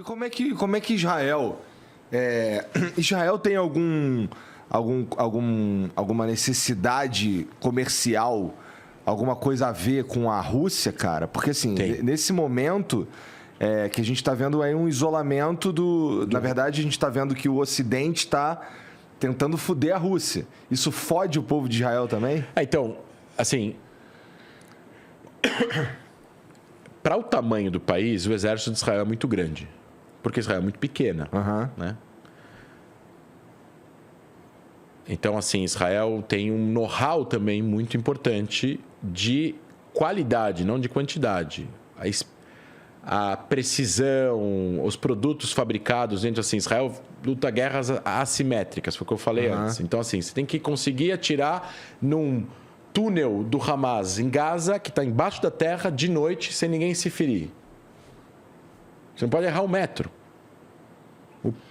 E como é que Israel... Israel tem alguma necessidade comercial, alguma coisa a ver com a Rússia, cara? Porque, assim, nesse momento que a gente está vendo aí um isolamento Na verdade, a gente está vendo que o Ocidente está tentando foder a Rússia. Isso fode o povo de Israel também? Então, assim... Para o tamanho do país, o exército de Israel é muito grande. Porque Israel é muito pequena. Né? Então, assim, Israel tem um know-how também muito importante de qualidade, não de quantidade. A precisão, os produtos fabricados dentro, assim, Israel luta guerras assimétricas, foi o que eu falei antes. Então, assim, você tem que conseguir atirar num túnel do Hamas em Gaza, que está embaixo da terra, de noite, sem ninguém se ferir. Você não pode errar um metro.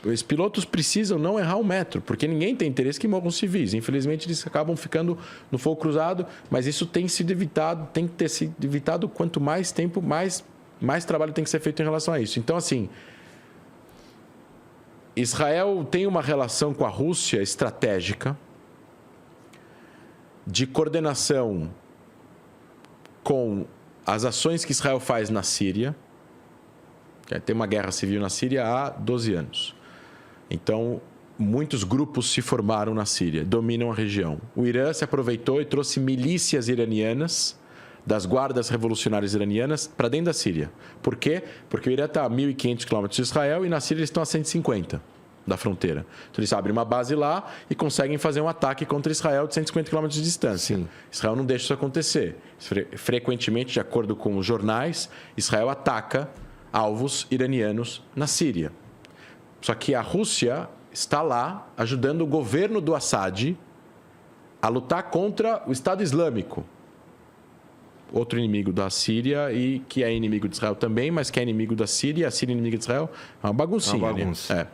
Os pilotos precisam não errar um metro, porque ninguém tem interesse que morram civis. Infelizmente, eles acabam ficando no fogo cruzado, mas isso tem sido evitado, tem que ter sido evitado. Quanto mais tempo, mais trabalho tem que ser feito em relação a isso. Então, assim, Israel tem uma relação com a Rússia estratégica, de coordenação com as ações que Israel faz na Síria. Tem uma guerra civil na Síria há 12 anos. Então, muitos grupos se formaram na Síria, dominam a região. O Irã se aproveitou e trouxe milícias iranianas, das guardas revolucionárias iranianas, para dentro da Síria. Por quê? Porque o Irã está a 1.500 quilômetros de Israel e na Síria eles estão a 150 da fronteira. Então, eles abrem uma base lá e conseguem fazer um ataque contra Israel de 150 quilômetros de distância. Sim. Israel não deixa isso acontecer. Frequentemente, de acordo com os jornais, Israel ataca alvos iranianos na Síria. Só que a Rússia está lá ajudando o governo do Assad a lutar contra o Estado Islâmico. Outro inimigo da Síria e que é inimigo de Israel também, mas que é inimigo da Síria, a Síria é inimiga de Israel. É uma baguncinha. É uma bagunça. Né?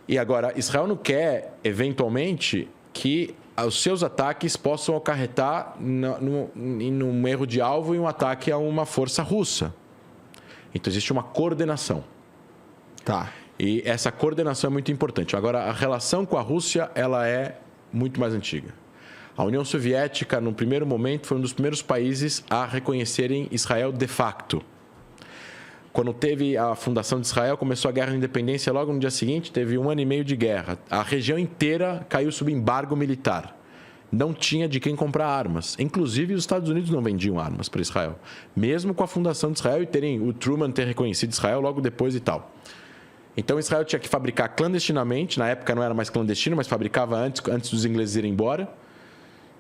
E agora, Israel não quer, eventualmente, que os seus ataques possam acarretar num erro de alvo e um ataque a uma força russa. Então, existe uma coordenação. Tá. E essa coordenação é muito importante. Agora, a relação com a Rússia, ela é muito mais antiga. A União Soviética, no primeiro momento, foi um dos primeiros países a reconhecerem Israel de facto. Quando teve a fundação de Israel, começou a Guerra da Independência, logo no dia seguinte, teve 1 ano e meio de guerra. A região inteira caiu sob embargo militar. Não tinha de quem comprar armas. Inclusive, os Estados Unidos não vendiam armas para Israel. Mesmo com a fundação de Israel e o Truman ter reconhecido Israel logo depois e tal. Então, Israel tinha que fabricar clandestinamente. Na época não era mais clandestino, mas fabricava antes dos ingleses irem embora.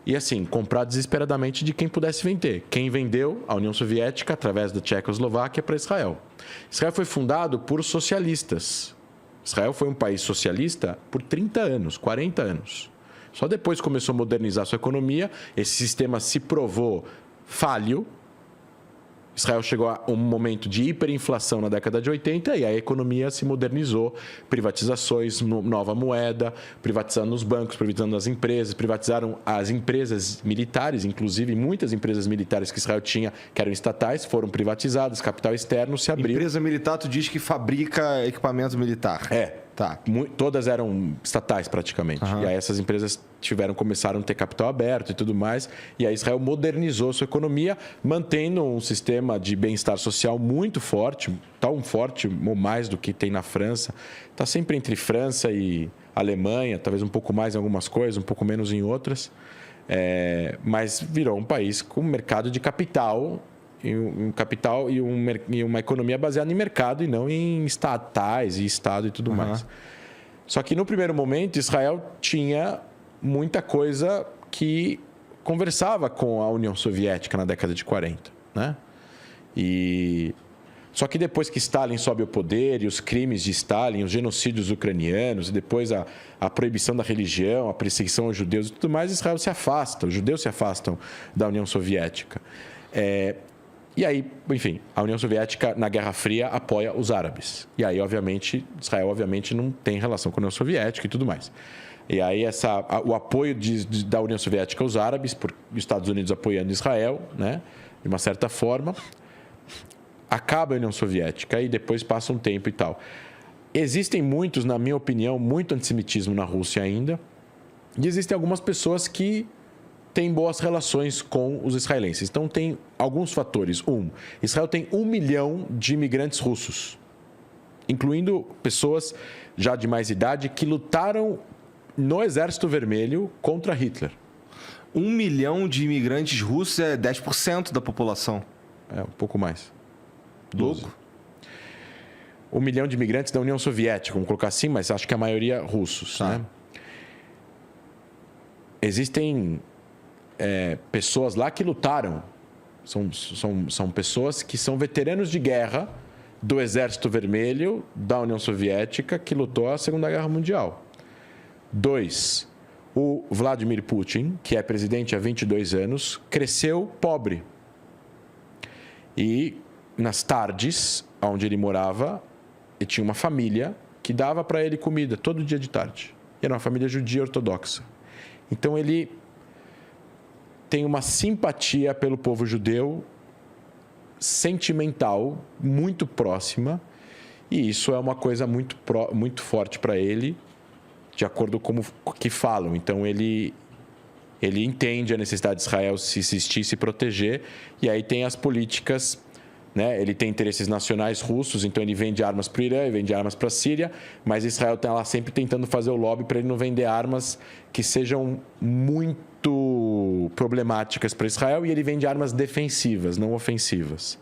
E, assim, comprar desesperadamente de quem pudesse vender. Quem vendeu? A União Soviética, através da Tchecoslováquia, para Israel. Israel foi fundado por socialistas. Israel foi um país socialista por 30 anos, 40 anos. Só depois começou a modernizar sua economia. Esse sistema se provou falho. Israel chegou a um momento de hiperinflação na década de 80 e a economia se modernizou. Privatizações, nova moeda, privatizando os bancos, privatizando as empresas, privatizaram as empresas militares, inclusive muitas empresas militares que Israel tinha, que eram estatais, foram privatizadas, capital externo se abriu. Empresa militar, tu diz que fabrica equipamento militar. Tá. Todas eram estatais praticamente. E aí essas empresas começaram a ter capital aberto e tudo mais. E aí Israel modernizou sua economia, mantendo um sistema de bem-estar social muito forte, tão forte ou mais do que tem na França. Está sempre entre França e Alemanha, talvez um pouco mais em algumas coisas, um pouco menos em outras. Mas virou um país com mercado de capital e uma economia baseada em mercado e não em estatais e Estado e tudo mais. Só que no primeiro momento, Israel tinha muita coisa que conversava com a União Soviética na década de 40. Né? Só que depois que Stalin sobe ao poder e os crimes de Stalin, os genocídios ucranianos, e depois a proibição da religião, a perseguição aos judeus e tudo mais, Israel se afasta, os judeus se afastam da União Soviética. E aí, enfim, a União Soviética, na Guerra Fria, apoia os árabes. E aí, obviamente, Israel, obviamente, não tem relação com a União Soviética e tudo mais. E aí, o apoio da União Soviética aos árabes, por os Estados Unidos apoiando Israel, né, de uma certa forma, acaba a União Soviética e depois passa um tempo e tal. Existem muitos, na minha opinião, muito antissemitismo na Rússia ainda. E existem algumas pessoas que têm boas relações com os israelenses. Então, tem alguns fatores. Israel tem 1 milhão de imigrantes russos, incluindo pessoas já de mais idade que lutaram no Exército Vermelho contra Hitler. 1 milhão de imigrantes russos é 10% da população. É, um pouco mais. Louco. 1 milhão de imigrantes da União Soviética, vamos colocar assim, mas acho que a maioria russos. Tá. Né? Existem pessoas lá que lutaram. São pessoas que são veteranos de guerra do Exército Vermelho da União Soviética que lutou a Segunda Guerra Mundial. 2. O Vladimir Putin, que é presidente há 22 anos, cresceu pobre. E nas tardes, onde ele morava, ele tinha uma família que dava para ele comida todo dia de tarde. E era uma família judia ortodoxa. Então ele tem uma simpatia pelo povo judeu sentimental, muito próxima, e isso é uma coisa muito forte para ele, de acordo com o que falam. Então ele entende a necessidade de Israel se existir, se proteger, e aí tem as políticas, né? Ele tem interesses nacionais russos, então ele vende armas para o Irã e vende armas para a Síria, mas Israel está lá sempre tentando fazer o lobby para ele não vender armas que sejam muito problemáticas para Israel, e ele vende armas defensivas, não ofensivas.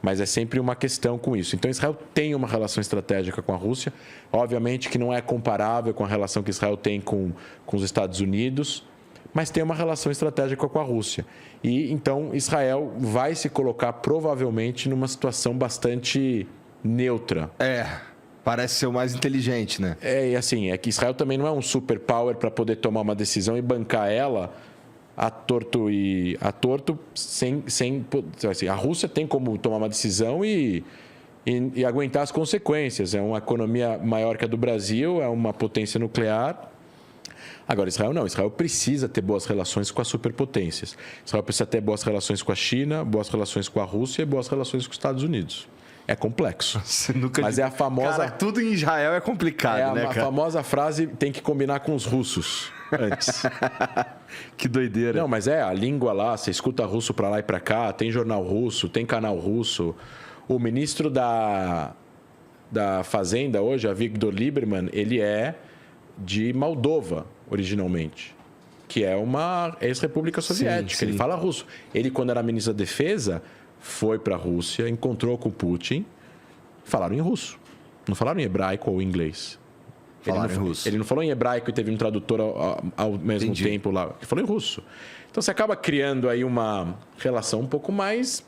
Mas é sempre uma questão com isso. Então, Israel tem uma relação estratégica com a Rússia. Obviamente que não é comparável com a relação que Israel tem com os Estados Unidos, mas tem uma relação estratégica com a Rússia. E, então, Israel vai se colocar, provavelmente, numa situação bastante neutra. Parece ser o mais inteligente, né? E assim, é que Israel também não é um superpower para poder tomar uma decisão e bancar ela a torto sem assim, a Rússia tem como tomar uma decisão e aguentar as consequências. É uma economia maior que a do Brasil, é uma potência nuclear. Agora, Israel não. Israel precisa ter boas relações com as superpotências. Israel precisa ter boas relações com a China, boas relações com a Rússia e boas relações com os Estados Unidos. É complexo. Mas é a famosa... Cara, tudo em Israel é complicado, né, cara? A famosa frase, tem que combinar com os russos antes. Que doideira. Não, mas a língua lá, você escuta russo para lá e para cá, tem jornal russo, tem canal russo. O ministro da Fazenda hoje, Avigdor Lieberman, ele é de Moldova, originalmente, que é uma ex-república soviética. Sim. Ele fala russo. Ele, quando era ministro da Defesa, foi para a Rússia, encontrou com o Putin, falaram em russo. Não falaram em hebraico ou inglês. Falaram em russo. Ele não falou em hebraico e teve um tradutor ao mesmo tempo lá. Ele falou em russo. Então, você acaba criando aí uma relação um pouco mais